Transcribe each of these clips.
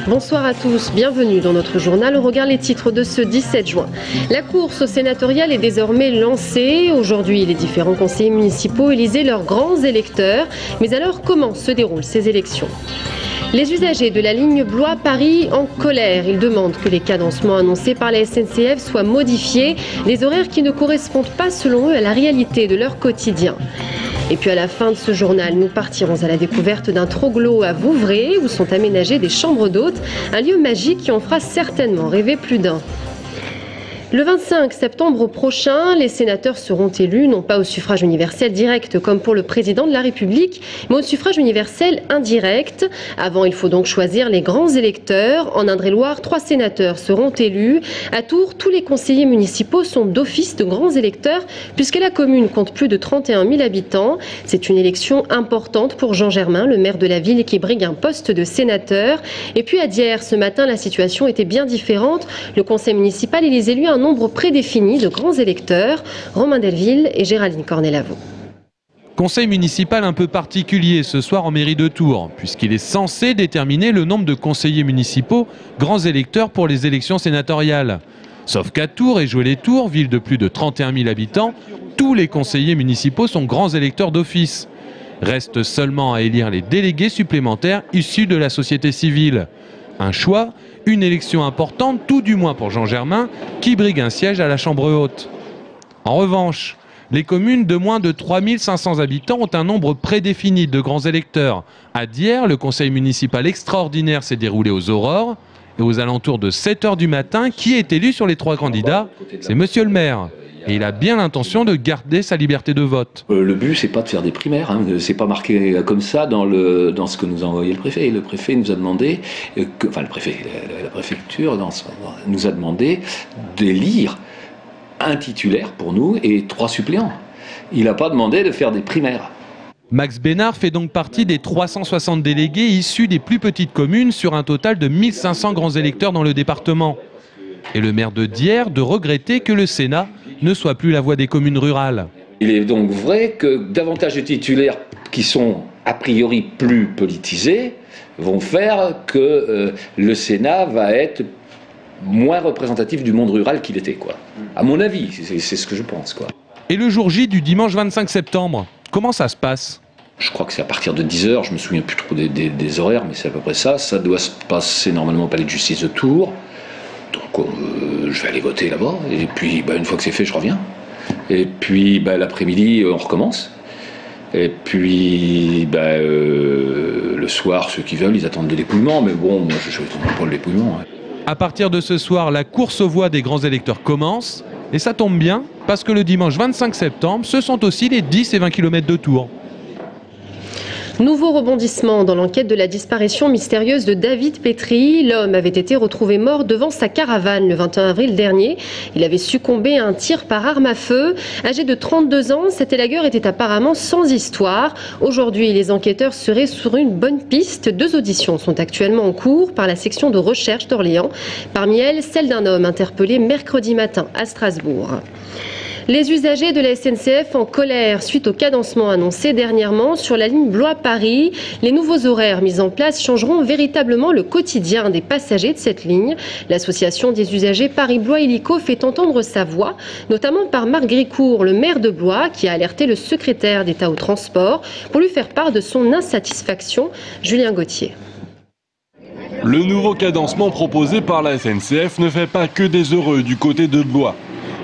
Bonsoir à tous, bienvenue dans notre journal. On regarde les titres de ce 17 juin. La course au sénatorial est désormais lancée. Aujourd'hui, les différents conseillers municipaux élisaient leurs grands électeurs. Mais alors, comment se déroulent ces élections ? Les usagers de la ligne Blois-Paris en colère. Ils demandent que les cadencements annoncés par la SNCF soient modifiés. Des horaires qui ne correspondent pas selon eux à la réalité de leur quotidien. Et puis à la fin de ce journal, nous partirons à la découverte d'un troglo à Vouvray où sont aménagées des chambres d'hôtes, un lieu magique qui en fera certainement rêver plus d'un. Le 25 septembre prochain, les sénateurs seront élus non pas au suffrage universel direct comme pour le président de la République, mais au suffrage universel indirect. Avant, il faut donc choisir les grands électeurs. En Indre-et-Loire, 3 sénateurs seront élus. À Tours, tous les conseillers municipaux sont d'office de grands électeurs puisque la commune compte plus de 31 000 habitants. C'est une élection importante pour Jean Germain, le maire de la ville qui brigue un poste de sénateur. Et puis à Dieppe, ce matin, la situation était bien différente. Le conseil municipal et les élus un nombre prédéfini de grands électeurs. Romain Delville et Géraldine Cornet-Lavaux. Conseil municipal un peu particulier ce soir en mairie de Tours, puisqu'il est censé déterminer le nombre de conseillers municipaux grands électeurs pour les élections sénatoriales. Sauf qu'à Tours et Joué-les-Tours, ville de plus de 31 000 habitants, tous les conseillers municipaux sont grands électeurs d'office. Reste seulement à élire les délégués supplémentaires issus de la société civile. Un choix, une élection importante, tout du moins pour Jean Germain, qui brigue un siège à la Chambre haute. En revanche, les communes de moins de 3 500 habitants ont un nombre prédéfini de grands électeurs. À Dieppe, le conseil municipal extraordinaire s'est déroulé aux aurores. Et aux alentours de 7 h du matin, qui est élu sur les 3 candidats? C'est monsieur le maire. Et il a bien l'intention de garder sa liberté de vote. Le but, c'est pas de faire des primaires, hein. C'est pas marqué comme ça dans ce que nous a envoyé le préfet. Le préfet nous a demandé, la préfecture nous a demandé d'élire un titulaire pour nous et 3 suppléants. Il n'a pas demandé de faire des primaires. Max Bénard fait donc partie des 360 délégués issus des plus petites communes sur un total de 1500 grands électeurs dans le département. Et le maire de Dieppe de regretter que le Sénat ne soit plus la voix des communes rurales. Il est donc vrai que davantage de titulaires qui sont a priori plus politisés vont faire que le Sénat va être moins représentatif du monde rural qu'il était, quoi. À mon avis, c'est ce que je pense, quoi. Et le jour J du dimanche 25 septembre, comment ça se passe ? Je crois que c'est à partir de 10 h, je me souviens plus trop des horaires, mais c'est à peu près ça. Ça doit se passer normalement au palais de justice de Tours. Donc je vais aller voter là-bas, et puis une fois que c'est fait, je reviens. Et puis l'après-midi, on recommence. Et puis le soir, ceux qui veulent, ils attendent le dépouillement, mais bon, moi je n'attends pas le dépouillement. Hein. À partir de ce soir, la course aux voix des grands électeurs commence, et ça tombe bien, parce que le dimanche 25 septembre, ce sont aussi les 10 et 20 km de Tours. Nouveau rebondissement dans l'enquête de la disparition mystérieuse de David Petry. L'homme avait été retrouvé mort devant sa caravane le 21 avril dernier. Il avait succombé à un tir par arme à feu. Âgé de 32 ans, cet élagueur était apparemment sans histoire. Aujourd'hui, les enquêteurs seraient sur une bonne piste. 2 auditions sont actuellement en cours par la section de recherche d'Orléans. Parmi elles, celle d'un homme interpellé mercredi matin à Strasbourg. Les usagers de la SNCF en colère suite au cadencement annoncé dernièrement sur la ligne Blois-Paris. Les nouveaux horaires mis en place changeront véritablement le quotidien des passagers de cette ligne. L'association des usagers Paris-Blois Illico fait entendre sa voix, notamment par Marc Gricourt, le maire de Blois, qui a alerté le secrétaire d'État au transport pour lui faire part de son insatisfaction. Julien Gauthier. Le nouveau cadencement proposé par la SNCF ne fait pas que des heureux du côté de Blois.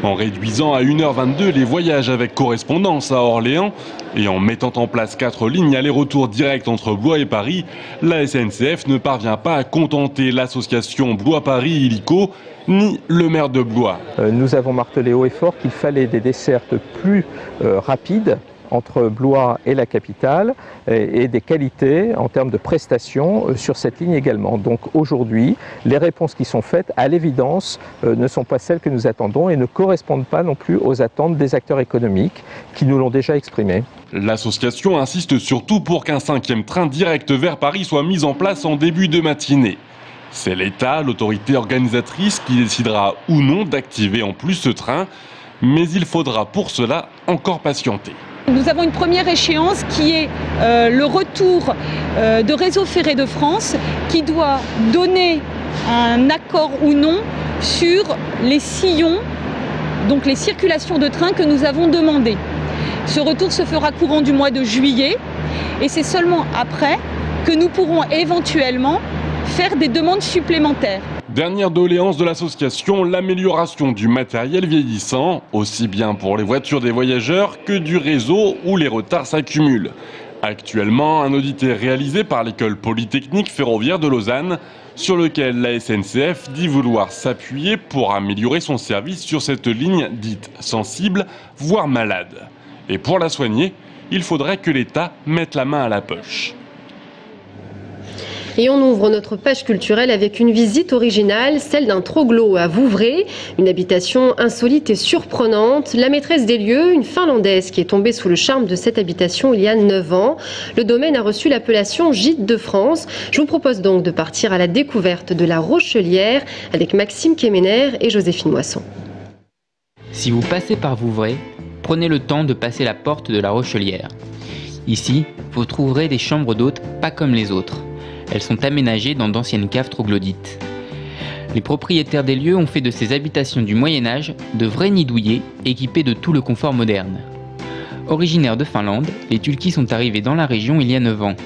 En réduisant à 1 h 22 les voyages avec correspondance à Orléans et en mettant en place 4 lignes aller-retour direct entre Blois et Paris, la SNCF ne parvient pas à contenter l'association Blois-Paris Illico ni le maire de Blois. Nous avons martelé haut et fort qu'il fallait des dessertes plus rapides entre Blois et la capitale et des qualités en termes de prestations sur cette ligne également. Donc aujourd'hui, les réponses qui sont faites, à l'évidence, ne sont pas celles que nous attendons et ne correspondent pas non plus aux attentes des acteurs économiques qui nous l'ont déjà exprimé. L'association insiste surtout pour qu'un 5e train direct vers Paris soit mis en place en début de matinée. C'est l'État, l'autorité organisatrice, qui décidera ou non d'activer en plus ce train, mais il faudra pour cela encore patienter. Nous avons une première échéance qui est le retour de Réseau Ferré de France qui doit donner un accord ou non sur les sillons, donc les circulations de trains que nous avons demandées. Ce retour se fera courant du mois de juillet et c'est seulement après que nous pourrons éventuellement faire des demandes supplémentaires. Dernière doléance de l'association, l'amélioration du matériel vieillissant, aussi bien pour les voitures des voyageurs que du réseau où les retards s'accumulent. Actuellement, un audit est réalisé par l'école polytechnique ferroviaire de Lausanne, sur lequel la SNCF dit vouloir s'appuyer pour améliorer son service sur cette ligne dite sensible, voire malade. Et pour la soigner, il faudrait que l'État mette la main à la poche. Et on ouvre notre page culturelle avec une visite originale, celle d'un troglo à Vouvray, une habitation insolite et surprenante. La maîtresse des lieux, une Finlandaise qui est tombée sous le charme de cette habitation il y a 9 ans. Le domaine a reçu l'appellation Gîte de France. Je vous propose donc de partir à la découverte de la Rochelière avec Maxime Kemener et Joséphine Moisson. Si vous passez par Vouvray, prenez le temps de passer la porte de la Rochelière. Ici, vous trouverez des chambres d'hôtes pas comme les autres. Elles sont aménagées dans d'anciennes caves troglodytes. Les propriétaires des lieux ont fait de ces habitations du Moyen-Âge de vrais nids douillet équipés de tout le confort moderne. Originaires de Finlande, les Tulkis sont arrivés dans la région il y a 9 ans.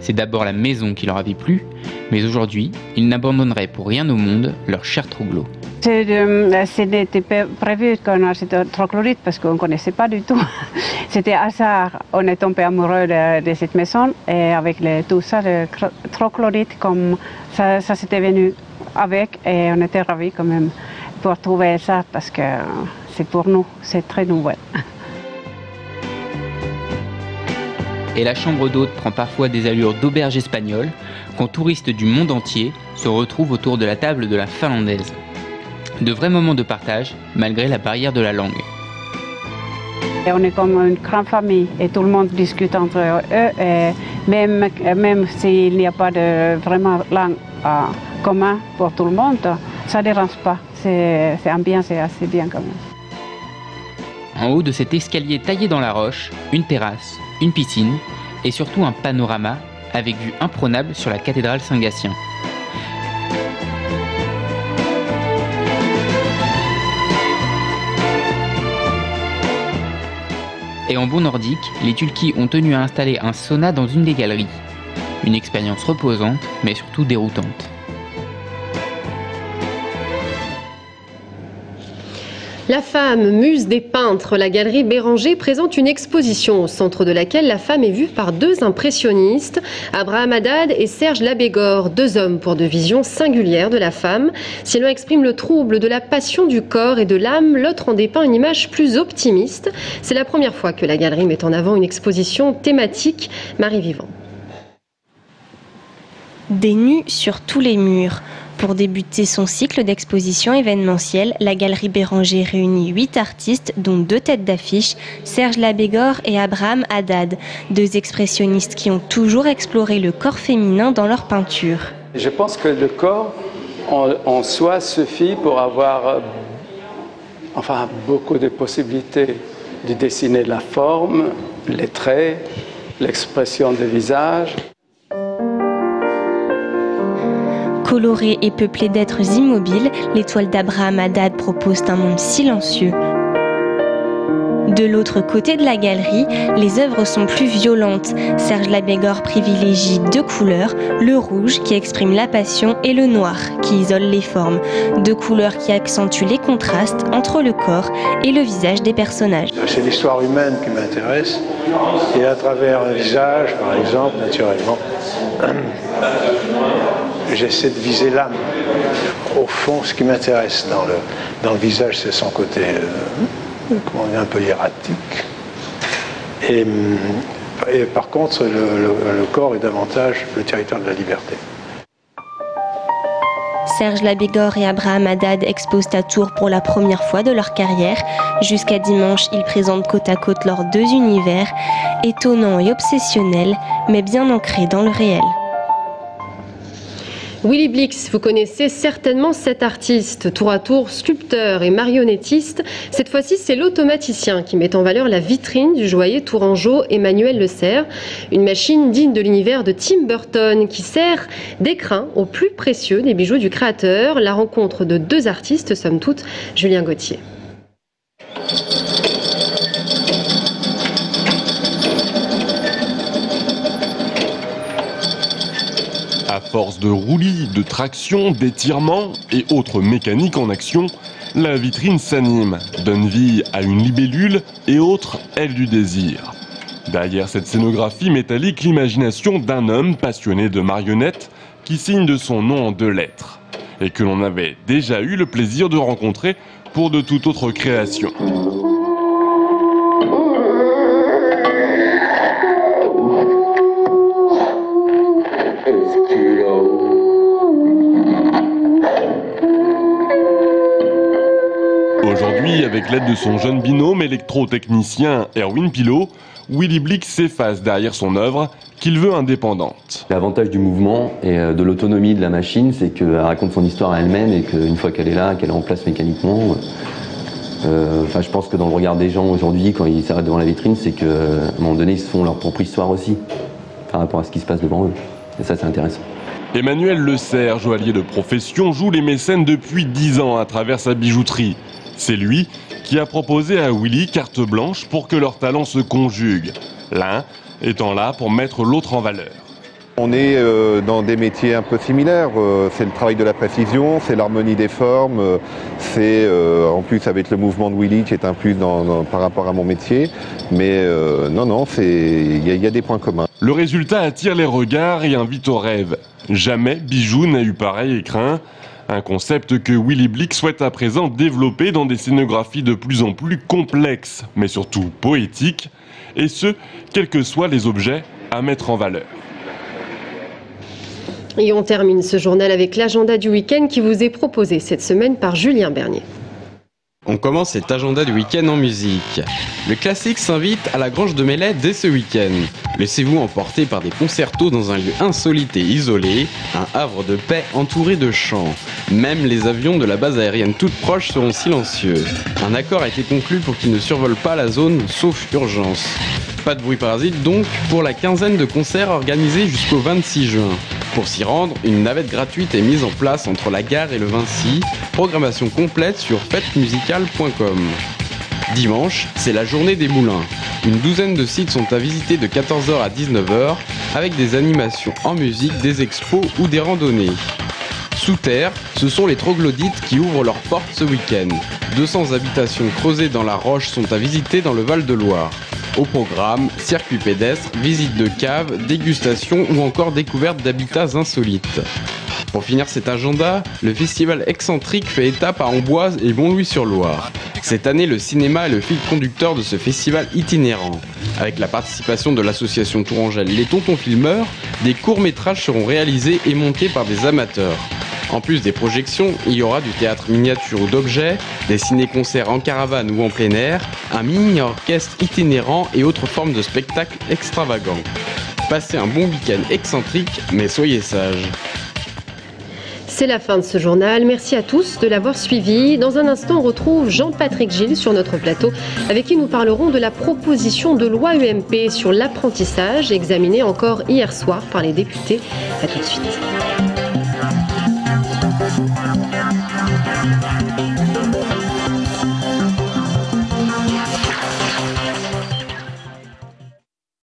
C'est d'abord la maison qui leur avait plu, mais aujourd'hui, ils n'abandonneraient pour rien au monde leur cher troglo. Ce n'était pas prévu qu'on achète un troglodyte parce qu'on ne connaissait pas du tout. C'était hasard. On est tombé amoureux de cette maison et avec tout ça, le troglodyte, comme ça s'était venu avec et on était ravis quand même pour trouver ça parce que c'est pour nous, c'est très nouveau. Et la chambre d'hôte prend parfois des allures d'auberge espagnole quand touristes du monde entier se retrouvent autour de la table de la finlandaise. De vrais moments de partage, malgré la barrière de la langue. Et on est comme une grande famille et tout le monde discute entre eux. Et même s'il n'y a pas de vraiment langue commune pour tout le monde, ça ne dérange pas. C'est ambiance, c'est assez bien quand même. En haut de cet escalier taillé dans la roche, une terrasse, une piscine et surtout un panorama avec vue imprenable sur la cathédrale Saint-Gatien. Et en bon nordique, les Tulkis ont tenu à installer un sauna dans une des galeries. Une expérience reposante, mais surtout déroutante. La femme, muse des peintres, la galerie Béranger présente une exposition au centre de laquelle la femme est vue par 2 impressionnistes, Abraham Haddad et Serge Labégor, 2 hommes pour de visions singulières de la femme. Si l'un exprime le trouble de la passion du corps et de l'âme, l'autre en dépeint une image plus optimiste. C'est la première fois que la galerie met en avant une exposition thématique. Marie Vivant. Des nus sur tous les murs. Pour débuter son cycle d'exposition événementielle, la Galerie Béranger réunit 8 artistes, dont 2 têtes d'affiche, Serge Labégor et Abraham Haddad, 2 expressionnistes qui ont toujours exploré le corps féminin dans leur peinture. Je pense que le corps en soi suffit pour avoir beaucoup de possibilités de dessiner la forme, les traits, l'expression du visage. Colorée et peuplée d'êtres immobiles, les toiles d'Abraham Haddad proposent un monde silencieux. De l'autre côté de la galerie, les œuvres sont plus violentes. Serge Labégor privilégie 2 couleurs, le rouge qui exprime la passion et le noir qui isole les formes. 2 couleurs qui accentuent les contrastes entre le corps et le visage des personnages. C'est l'histoire humaine qui m'intéresse et à travers un visage, par exemple, naturellement, j'essaie de viser l'âme. Au fond, ce qui m'intéresse dans le visage, c'est son côté un peu hiératique. Et par contre, le corps est davantage le territoire de la liberté. Serge Labégor et Abraham Haddad exposent à Tours pour la première fois de leur carrière. Jusqu'à dimanche, ils présentent côte à côte leurs 2 univers, étonnants et obsessionnels, mais bien ancrés dans le réel. Willy Blix, vous connaissez certainement cet artiste, tour à tour sculpteur et marionnettiste. Cette fois-ci, c'est l'automaticien qui met en valeur la vitrine du joaillier tourangeau Emmanuel Le Serre. Une machine digne de l'univers de Tim Burton qui sert d'écrin au plus précieux des bijoux du créateur. La rencontre de deux artistes, somme toute, Julien Gauthier. À force de roulis, de traction, d'étirements et autres mécaniques en action, la vitrine s'anime, donne vie à une libellule et autres ailes du désir. Derrière cette scénographie métallique, l'imagination d'un homme passionné de marionnettes qui signe de son nom en 2 lettres et que l'on avait déjà eu le plaisir de rencontrer pour de toute autre création. Aujourd'hui, avec l'aide de son jeune binôme électrotechnicien Erwin Pilot, Willy Blix s'efface derrière son œuvre qu'il veut indépendante. L'avantage du mouvement et de l'autonomie de la machine, c'est qu'elle raconte son histoire à elle-même et qu'une fois qu'elle est là, qu'elle est en place mécaniquement, je pense que dans le regard des gens aujourd'hui, quand ils s'arrêtent devant la vitrine, c'est qu'à un moment donné, ils se font leur propre histoire aussi, par rapport à ce qui se passe devant eux. Et ça, c'est intéressant. Emmanuel Le Serre, joaillier de profession, joue les mécènes depuis 10 ans à travers sa bijouterie. C'est lui qui a proposé à Willy carte blanche pour que leurs talents se conjuguent, l'un étant là pour mettre l'autre en valeur. On est dans des métiers un peu similaires, c'est le travail de la précision, c'est l'harmonie des formes, c'est en plus avec le mouvement de Willy qui est un plus par rapport à mon métier, mais non, il y a des points communs. Le résultat attire les regards et invite au rêve. Jamais bijou n'a eu pareil écrin. Un concept que Willy Blix souhaite à présent développer dans des scénographies de plus en plus complexes, mais surtout poétiques, et ce, quels que soient les objets à mettre en valeur. Et on termine ce journal avec l'agenda du week-end qui vous est proposé cette semaine par Julien Bernier. On commence cet agenda du week-end en musique. Le classique s'invite à la Grange de Melay dès ce week-end. Laissez-vous emporter par des concertos dans un lieu insolite et isolé, un havre de paix entouré de chants. Même les avions de la base aérienne toute proche seront silencieux. Un accord a été conclu pour qu'ils ne survolent pas la zone sauf urgence. Pas de bruit parasite donc pour la quinzaine de concerts organisés jusqu'au 26 juin. Pour s'y rendre, une navette gratuite est mise en place entre la gare et le Vinci. Programmation complète sur fêtemusicale.com. Dimanche, c'est la journée des moulins. Une douzaine de sites sont à visiter de 14h à 19h avec des animations en musique, des expos ou des randonnées. Sous terre, ce sont les troglodytes qui ouvrent leurs portes ce week-end. 200 habitations creusées dans la roche sont à visiter dans le Val-de-Loire. Au programme, circuit pédestre, visite de caves, dégustation ou encore découverte d'habitats insolites. Pour finir cet agenda, le festival Excentrique fait étape à Amboise et Montlouis-sur-Loire. Cette année, le cinéma est le fil conducteur de ce festival itinérant. Avec la participation de l'association tourangelle Les Tontons Filmeurs, des courts-métrages seront réalisés et montés par des amateurs. En plus des projections, il y aura du théâtre miniature ou d'objets, des ciné-concerts en caravane ou en plein air, un mini-orchestre itinérant et autres formes de spectacles extravagants. Passez un bon week-end excentrique, mais soyez sages. C'est la fin de ce journal. Merci à tous de l'avoir suivi. Dans un instant, on retrouve Jean-Patrick Gilles sur notre plateau, avec qui nous parlerons de la proposition de loi UMP sur l'apprentissage, examinée encore hier soir par les députés. A tout de suite.